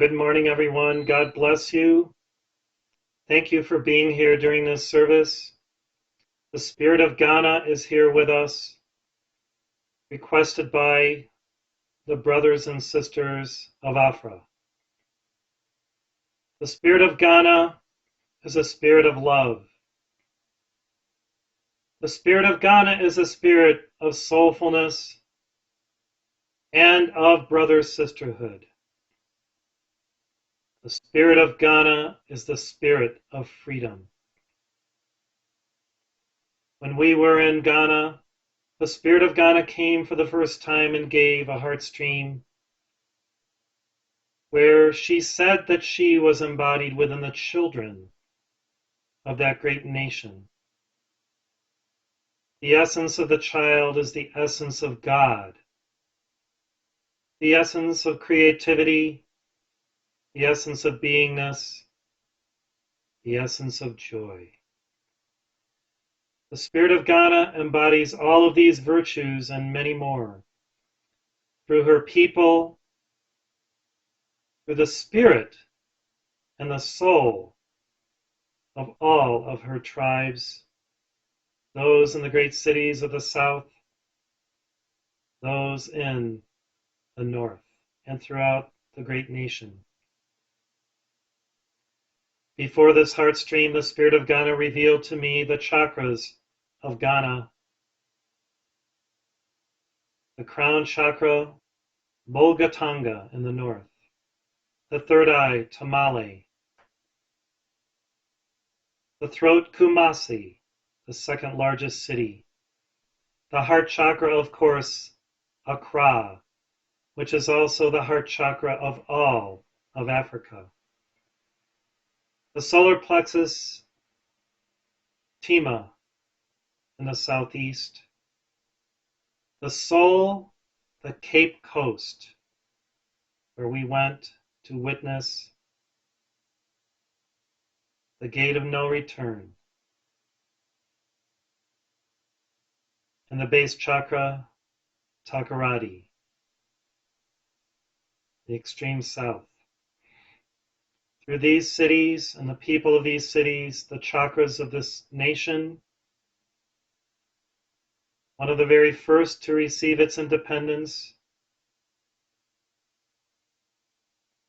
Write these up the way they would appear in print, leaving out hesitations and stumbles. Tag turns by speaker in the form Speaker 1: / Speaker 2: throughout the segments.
Speaker 1: Good morning, everyone. God bless you. Thank you for being here during this service. The Spirit of Ghana is here with us, requested by the brothers and sisters of Afra. The Spirit of Ghana is a spirit of love. The Spirit of Ghana is a spirit of soulfulness and of brother-sisterhood. The Spirit of Ghana is the spirit of freedom. When we were in Ghana, the Spirit of Ghana came for the first time and gave a heart stream where she said that she was embodied within the children of that great nation. The essence of the child is the essence of God, the essence of creativity, the essence of beingness, the essence of joy. The Spirit of Ghana embodies all of these virtues and many more through her people, through the spirit and the soul of all of her tribes, those in the great cities of the south, those in the north, and throughout the great nation. Before this heart stream, the Spirit of Ghana revealed to me the chakras of Ghana. The crown chakra, Bolgatanga in the north. The third eye, Tamale. The throat, Kumasi, the second largest city. The heart chakra, of course, Accra, which is also the heart chakra of all of Africa. The solar plexus, Tima, in the southeast. The soul, the Cape Coast, where we went to witness the gate of no return. And the base chakra, Takarati, the extreme south. Through these cities and the people of these cities, the chakras of this nation, one of the very first to receive its independence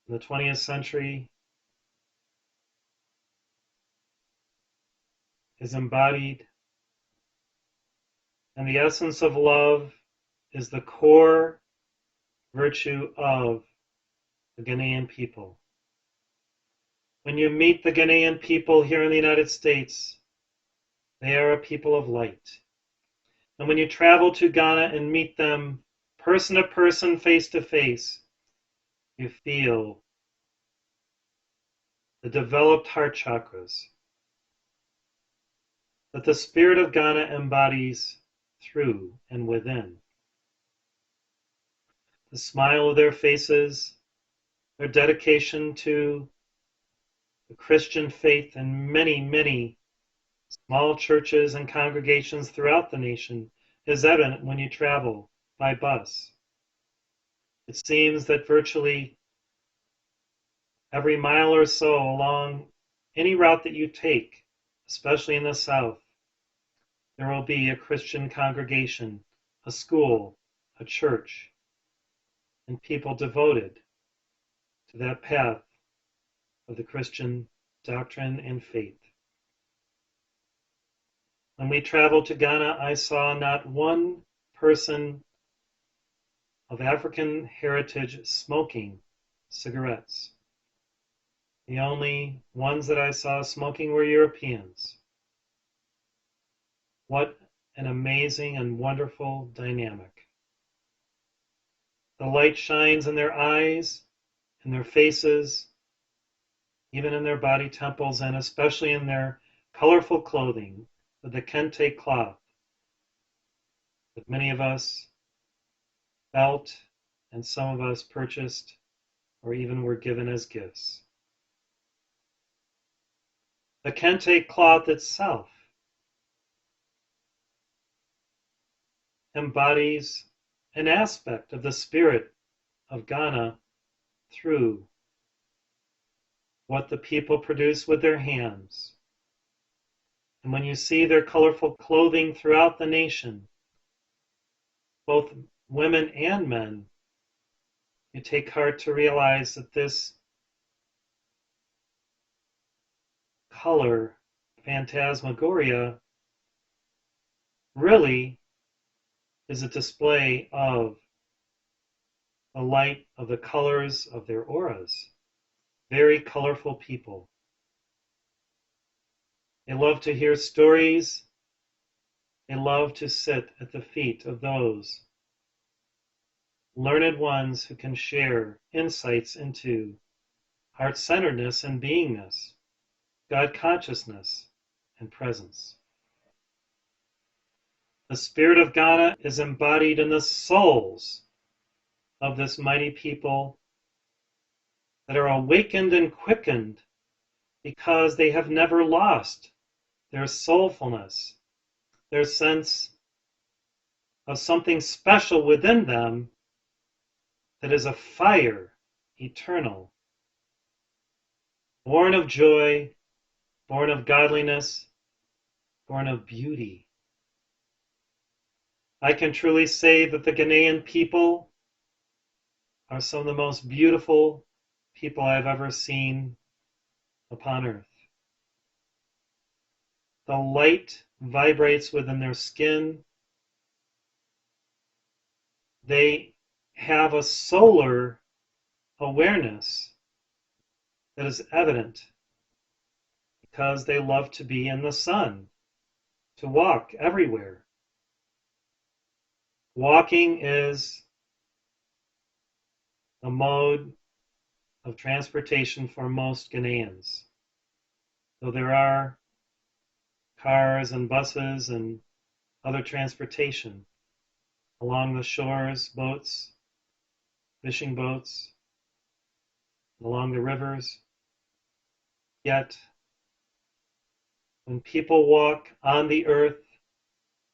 Speaker 1: in the 20th century, is embodied, and the essence of love is the core virtue of the Ghanaian people. When you meet the Ghanaian people here in the United States, they are a people of light. And when you travel to Ghana and meet them person to person, face to face, you feel the developed heart chakras that the Spirit of Ghana embodies through and within. The smile of their faces, their dedication to the Christian faith, and many, many small churches and congregations throughout the nation is evident when you travel by bus. It seems that virtually every mile or so along any route that you take, especially in the south, there will be a Christian congregation, a school, a church, and people devoted to that path of the Christian doctrine and faith. When we traveled to Ghana, I saw not one person of African heritage smoking cigarettes. The only ones that I saw smoking were Europeans. What an amazing and wonderful dynamic. The light shines in their eyes, in their faces, even in their body temples, and especially in their colorful clothing with the kente cloth that many of us felt and some of us purchased or even were given as gifts. The kente cloth itself embodies an aspect of the spirit of Ghana through what the people produce with their hands. And when you see their colorful clothing throughout the nation, both women and men, you take heart to realize that this color, phantasmagoria, really is a display of the light of the colors of their auras. Very colorful people. They love to hear stories. They love to sit at the feet of those learned ones who can share insights into heart-centeredness and beingness, God consciousness and presence. The spirit of Ghana is embodied in the souls of this mighty people that are awakened and quickened because they have never lost their soulfulness, their sense of something special within them that is a fire eternal, born of joy, born of godliness, born of beauty. I can truly say that the Ghanaian people are some of the most beautiful people I've ever seen upon earth. The light vibrates within their skin. They have a solar awareness that is evident because they love to be in the sun, to walk everywhere. Walking is the mode of transportation for most Ghanaians. Though there are cars and buses and other transportation along the shores, boats, fishing boats, along the rivers. Yet, when people walk on the earth,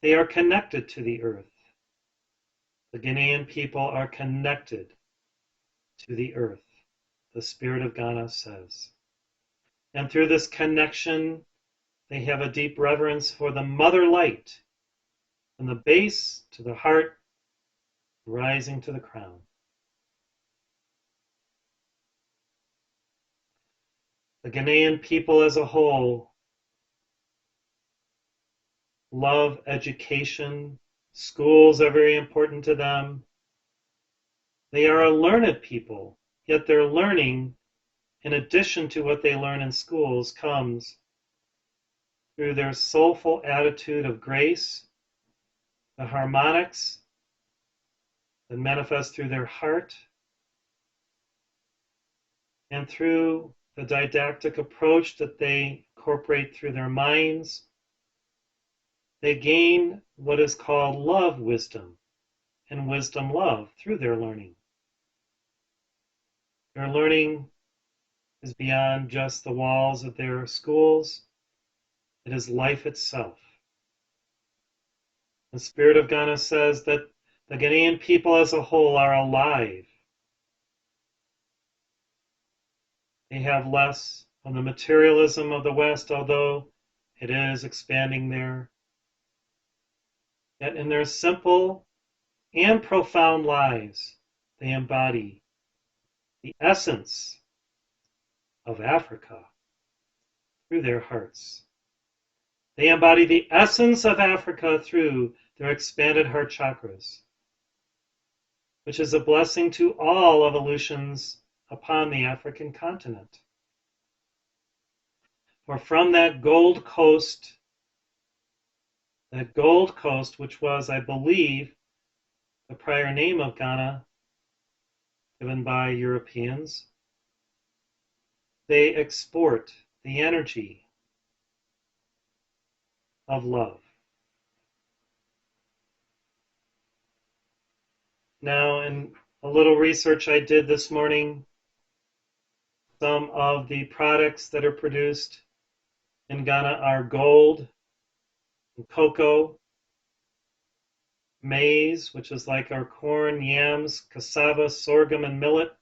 Speaker 1: they are connected to the earth. The Ghanaian people are connected to the earth, the Spirit of Ghana says. And through this connection, they have a deep reverence for the mother light, from the base to the heart, rising to the crown. The Ghanaian people as a whole love education. Schools are very important to them. They are a learned people, yet their learning, in addition to what they learn in schools, comes through their soulful attitude of grace, the harmonics that manifest through their heart, and through the didactic approach that they incorporate through their minds. They gain what is called love wisdom and wisdom love through their learning. Their learning is beyond just the walls of their schools. It is life itself. The Spirit of Ghana says that the Ghanaian people as a whole are alive. They have less of the materialism of the West, although it is expanding there. Yet in their simple and profound lives, they embody the essence of Africa through their hearts. They embody the essence of Africa through their expanded heart chakras, which is a blessing to all evolutions upon the African continent. For from that Gold Coast, which was, I believe, the prior name of Ghana, given by Europeans, they export the energy of love. Now, in a little research I did this morning, some of the products that are produced in Ghana are gold, and cocoa, maize, which is like our corn, yams, cassava, sorghum, and millet,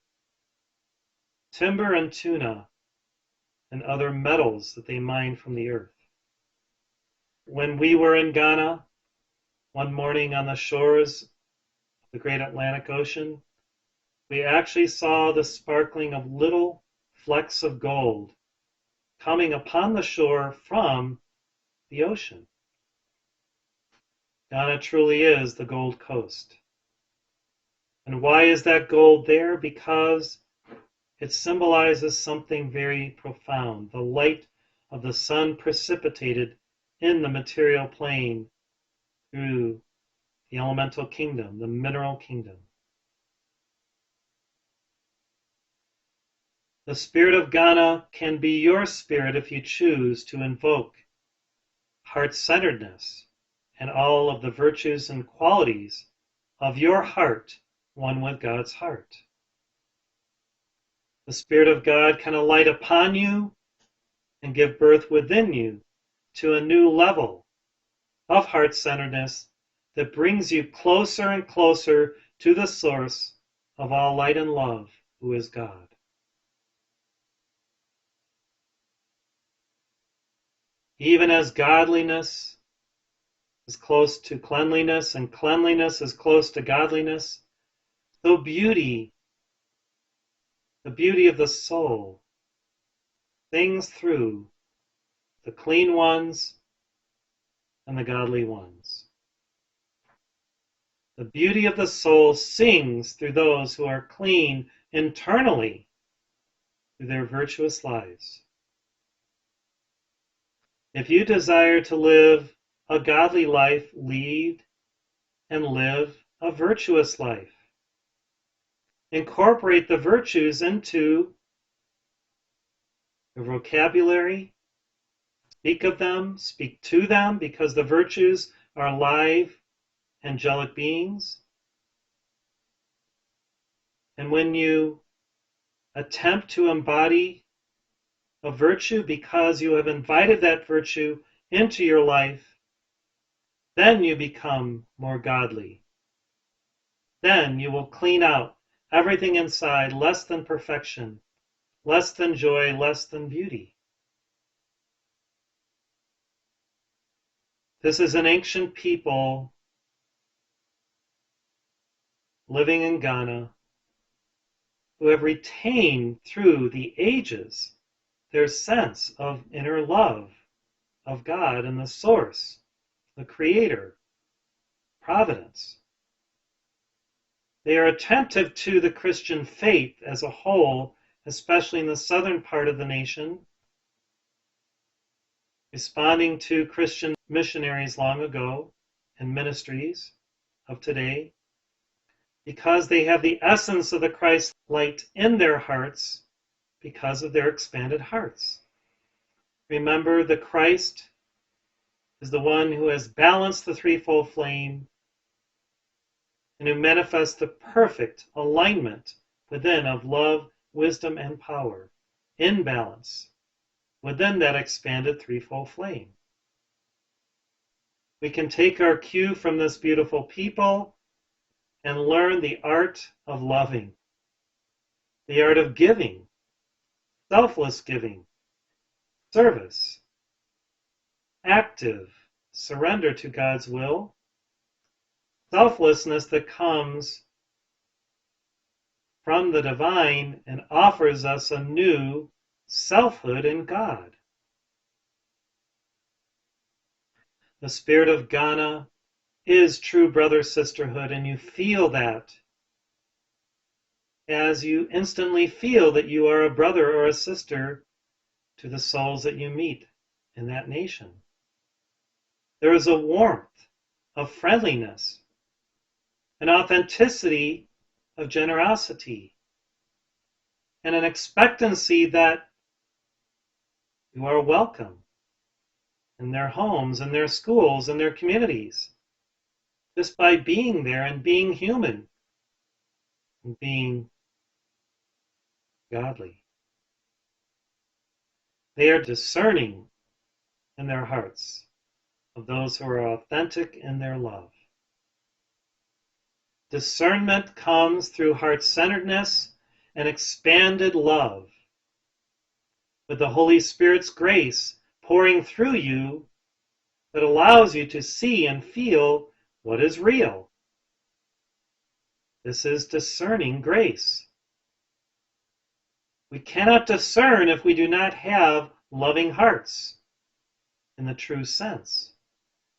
Speaker 1: timber and tuna, and other metals that they mine from the earth. When we were in Ghana one morning on the shores of the great Atlantic Ocean, we actually saw the sparkling of little flecks of gold coming upon the shore from the ocean. Ghana truly is the Gold Coast. And why is that gold there? Because it symbolizes something very profound, the light of the sun precipitated in the material plane through the elemental kingdom, the mineral kingdom. The spirit of Ghana can be your spirit if you choose to invoke heart-centeredness and all of the virtues and qualities of your heart, one with God's heart. The Spirit of God can alight upon you and give birth within you to a new level of heart-centeredness that brings you closer and closer to the source of all light and love, who is God. Even as godliness is close to cleanliness and cleanliness is close to godliness, so beauty, the beauty of the soul, sings through the clean ones and the godly ones. The beauty of the soul sings through those who are clean internally through their virtuous lives. If you desire to live a godly life, lead and live a virtuous life. Incorporate the virtues into your vocabulary. Speak of them, speak to them, because the virtues are live, angelic beings. And when you attempt to embody a virtue because you have invited that virtue into your life, then you become more godly. Then you will clean out everything inside less than perfection, less than joy, less than beauty. This is an ancient people living in Ghana who have retained through the ages their sense of inner love of God and the source, the Creator, Providence. They are attentive to the Christian faith as a whole, especially in the southern part of the nation, responding to Christian missionaries long ago and ministries of today, because they have the essence of the Christ light in their hearts because of their expanded hearts. Remember, the Christ is the one who has balanced the threefold flame and who manifests the perfect alignment within of love, wisdom, and power in balance within that expanded threefold flame. We can take our cue from this beautiful people and learn the art of loving, the art of giving, selfless giving, service, active surrender to God's will, selflessness that comes from the divine and offers us a new selfhood in God. The spirit of Ghana is true brother-sisterhood, and you feel that as you instantly feel that you are a brother or a sister to the souls that you meet in that nation. There is a warmth of friendliness, an authenticity of generosity, and an expectancy that you are welcome in their homes, in their schools, in their communities, just by being there and being human and being godly. They are discerning in their hearts of those who are authentic in their love. Discernment comes through heart-centeredness and expanded love. with the Holy Spirit's grace pouring through you that allows you to see and feel what is real. This is discerning grace. We cannot discern if we do not have loving hearts in the true sense.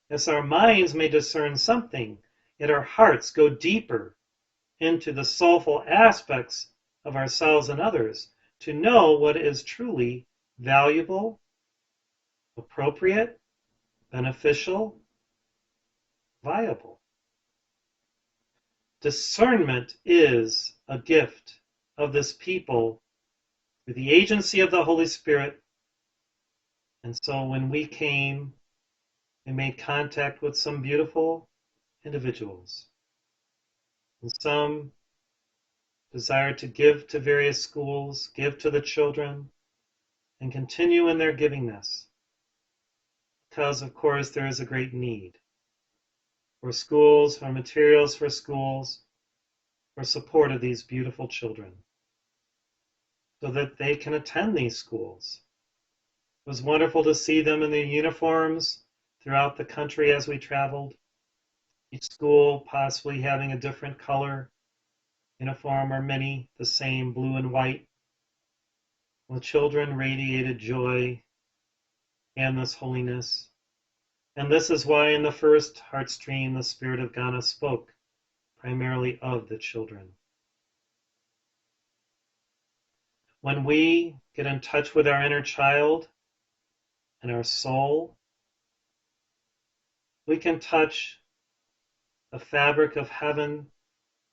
Speaker 1: Yes, our minds may discern something, yet our hearts go deeper into the soulful aspects of ourselves and others to know what is truly valuable, appropriate, beneficial, viable. Discernment is a gift of this people through the agency of the Holy Spirit. And so when we came, we made contact with some beautiful individuals. And some desired to give to various schools, give to the children, and continue in their givingness. Because, of course, there is a great need for schools, for materials for schools, for support of these beautiful children, so that they can attend these schools. It was wonderful to see them in their uniforms throughout the country as we traveled, each school possibly having a different color uniform, or many the same, blue and white. The children radiated joy and this holiness. And this is why in the first heart stream the Spirit of Ghana spoke primarily of the children. When we get in touch with our inner child and our soul, we can touch the fabric of heaven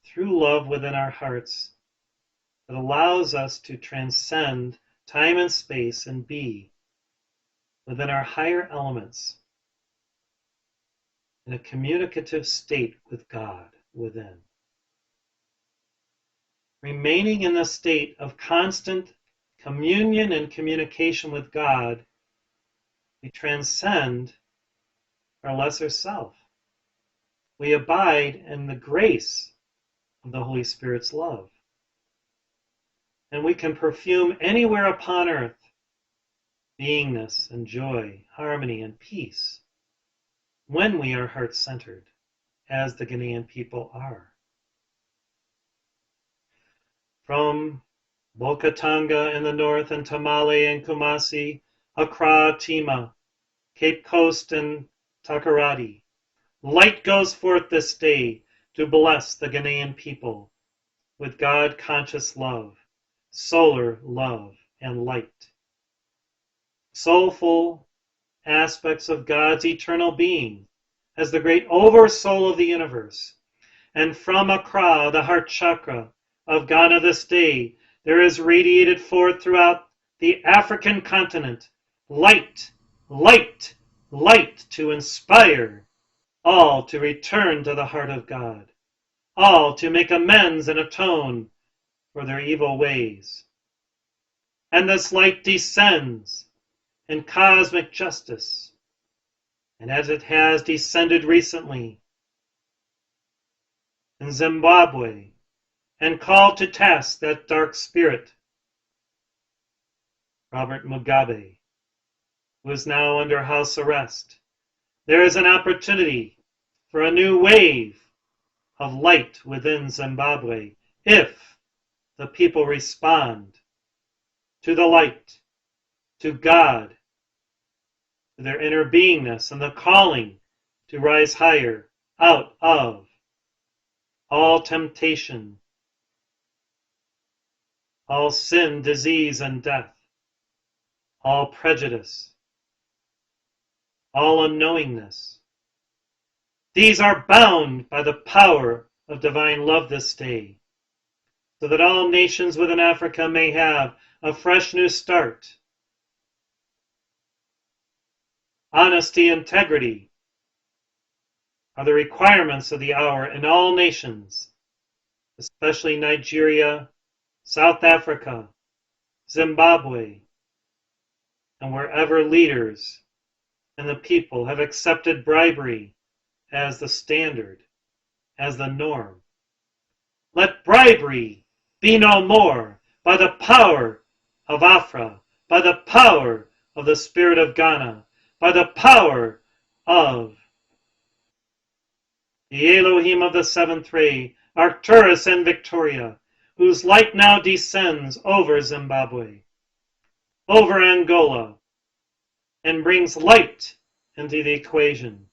Speaker 1: through love within our hearts that allows us to transcend time and space and be within our higher elements in a communicative state with God within. Remaining in the state of constant communion and communication with God, we transcend our lesser self. We abide in the grace of the Holy Spirit's love. And we can perfume anywhere upon earth beingness and joy, harmony and peace when we are heart-centered, as the Ghanaian people are. From Bolkatanga in the north and Tamale and Kumasi, Accra, Tima, Cape Coast and Takoradi, light goes forth this day to bless the Ghanaian people with God-conscious love, solar love, and light. Soulful aspects of God's eternal being as the great oversoul of the universe. And from Accra, the heart chakra of Ghana this day, there is radiated forth throughout the African continent light, light, light to inspire all to return to the heart of God, all to make amends and atone for their evil ways. And this light descends in cosmic justice, and as it has descended recently in Zimbabwe and called to task that dark spirit, Robert Mugabe, who is now under house arrest, there is an opportunity for a new wave of light within Zimbabwe if the people respond to the light, to God, to their inner beingness and the calling to rise higher out of all temptation, all sin, disease, and death, all prejudice, all unknowingness. These are bound by the power of divine love this day, so that all nations within Africa may have a fresh new start. Honesty, integrity are the requirements of the hour in all nations, especially Nigeria, South Africa, Zimbabwe, and wherever leaders and the people have accepted bribery as the standard, as the norm. Let bribery be no more by the power of Afra, by the power of the Spirit of Ghana, by the power of the Elohim of the seventh ray, Arcturus and Victoria, whose light now descends over Zimbabwe, over Angola, and brings light into the equation.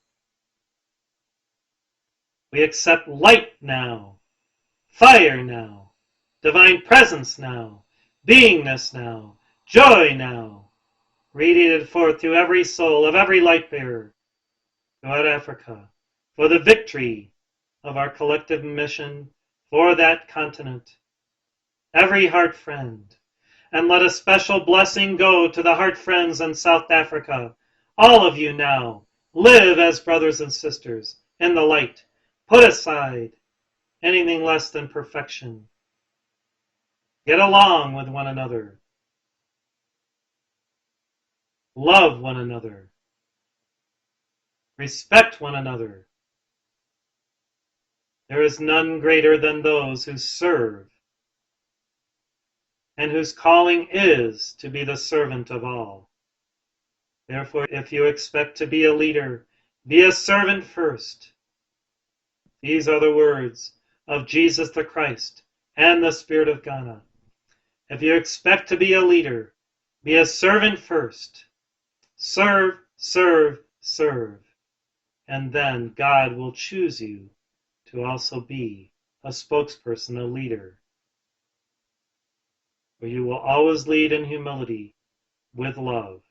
Speaker 1: We accept light now, fire now, divine presence now, beingness now, joy now, radiated forth to every soul of every light bearer throughout Africa, for the victory of our collective mission for that continent. Every heart friend, and let a special blessing go to the heart friends in South Africa. All of you now live as brothers and sisters in the light. Put aside anything less than perfection. Get along with one another. Love one another. Respect one another. There is none greater than those who serve, and whose calling is to be the servant of all. Therefore, if you expect to be a leader, be a servant first. These are the words of Jesus the Christ and the Spirit of Ghana. If you expect to be a leader, be a servant first. Serve, serve, serve. And then God will choose you to also be a spokesperson, a leader. For you will always lead in humility with love.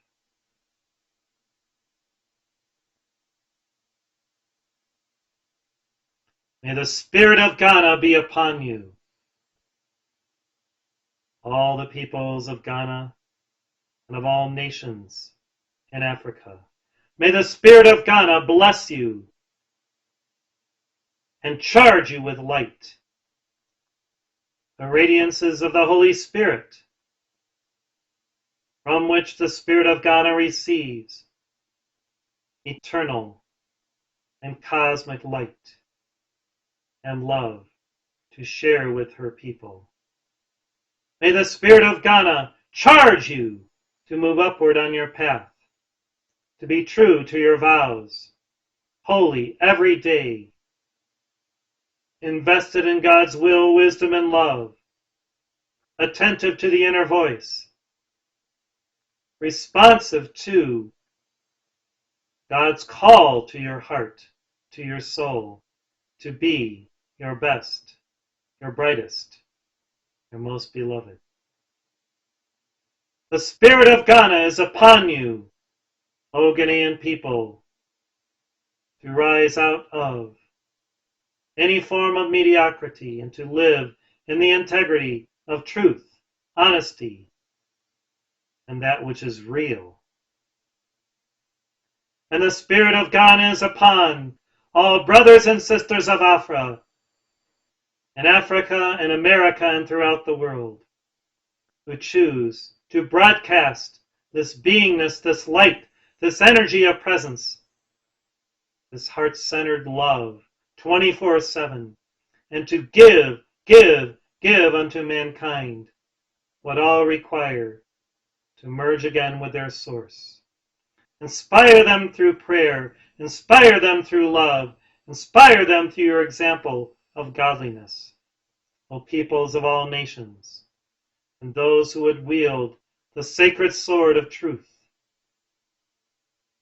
Speaker 1: May the Spirit of Ghana be upon you. All the peoples of Ghana and of all nations in Africa. May the Spirit of Ghana bless you and charge you with light. The radiances of the Holy Spirit, from which the Spirit of Ghana receives eternal and cosmic light and love to share with her people. May the Spirit of Ghana charge you to move upward on your path, to be true to your vows, holy every day, invested in God's will, wisdom, and love, attentive to the inner voice, responsive to God's call to your heart, to your soul, to be your best, your brightest, your most beloved. The Spirit of Ghana is upon you, O Ghanaian people, to rise out of any form of mediocrity and to live in the integrity of truth, honesty, and that which is real. And the Spirit of Ghana is upon all brothers and sisters of Africa and America and throughout the world who choose to broadcast this beingness, this light, this energy of presence, this heart-centered love 24/7, and to give unto mankind what all require to merge again with their source. Inspire them through prayer, inspire them through love, inspire them through your example of godliness, O peoples of all nations, and those who would wield the sacred sword of truth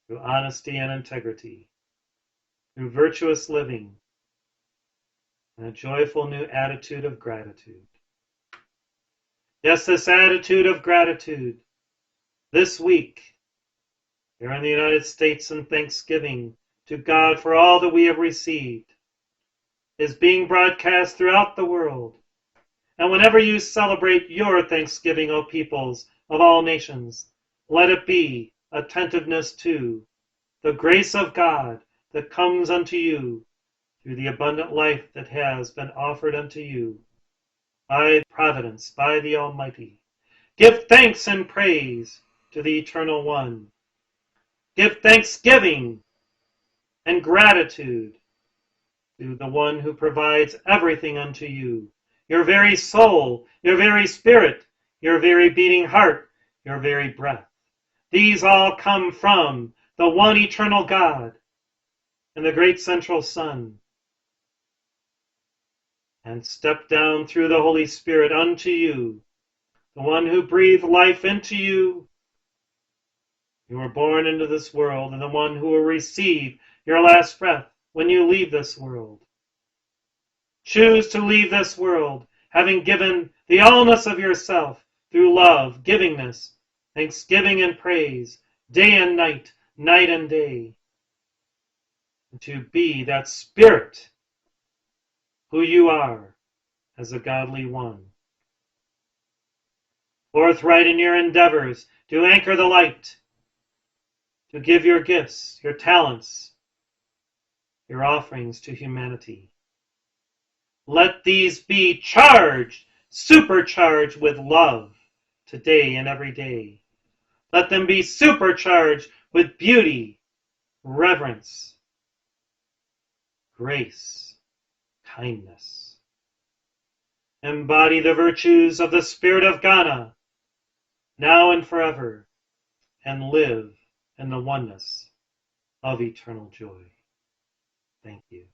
Speaker 1: through honesty and integrity, through virtuous living, and a joyful new attitude of gratitude. Yes, this attitude of gratitude this week here in the United States in thanksgiving to God for all that we have received is being broadcast throughout the world. And whenever you celebrate your Thanksgiving, O peoples of all nations, let it be attentiveness to the grace of God that comes unto you through the abundant life that has been offered unto you by providence, by the Almighty. Give thanks and praise to the Eternal One. Give thanksgiving and gratitude to the One who provides everything unto you, your very soul, your very spirit, your very beating heart, your very breath. These all come from the one eternal God and the great central Sun. And step down through the Holy Spirit unto you, the one who breathed life into you. You were born into this world, and the one who will receive your last breath when you leave this world. Choose to leave this world, having given the allness of yourself through love, givingness, thanksgiving and praise, day and night, night and day. And to be that spirit who you are as a godly one. Forthright in your endeavors to anchor the light, to give your gifts, your talents, your offerings to humanity. Let these be charged, supercharged with love today and every day. Let them be supercharged with beauty, reverence, grace, kindness. Embody the virtues of the Spirit of Ghana, now and forever, and live in the oneness of eternal joy. Thank you.